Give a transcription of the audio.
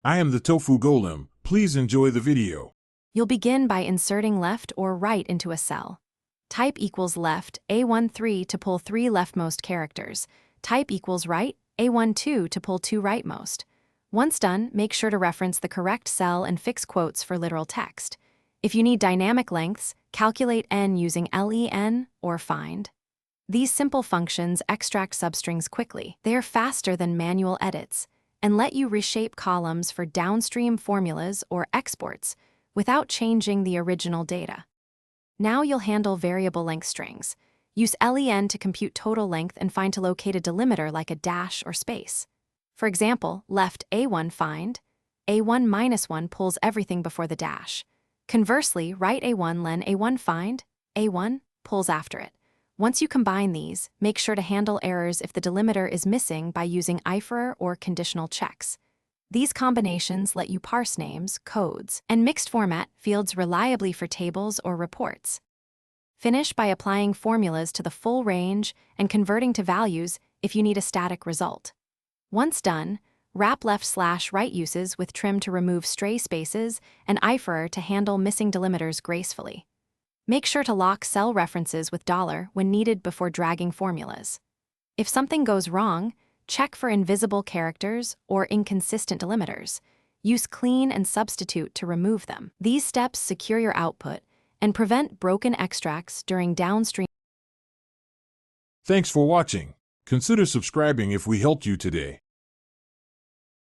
I am the tofu golem. Please enjoy the video. You'll begin by inserting left or right into a cell. Type equals left, A13 to pull 3 leftmost characters. Type equals right, A12 to pull 2 rightmost. Once done, make sure to reference the correct cell and fix quotes for literal text. If you need dynamic lengths, calculate n using len or find. These simple functions extract substrings quickly. They are faster than manual edits and let you reshape columns for downstream formulas or exports without changing the original data. Now you'll handle variable length strings. Use len to compute total length and find to locate a delimiter like a dash or space. For example, left A1 find, A1 minus 1 pulls everything before the dash. Conversely, right A1 len A1 find, A1 pulls after it. Once you combine these, make sure to handle errors if the delimiter is missing by using IFER or conditional checks. These combinations let you parse names, codes, and mixed format fields reliably for tables or reports. Finish by applying formulas to the full range and converting to values if you need a static result. Once done, wrap left/right uses with trim to remove stray spaces and IFER to handle missing delimiters gracefully. Make sure to lock cell references with $ when needed before dragging formulas. If something goes wrong, check for invisible characters or inconsistent delimiters. Use clean and substitute to remove them. These steps secure your output and prevent broken extracts during downstream. Thanks for watching. Consider subscribing if we helped you today.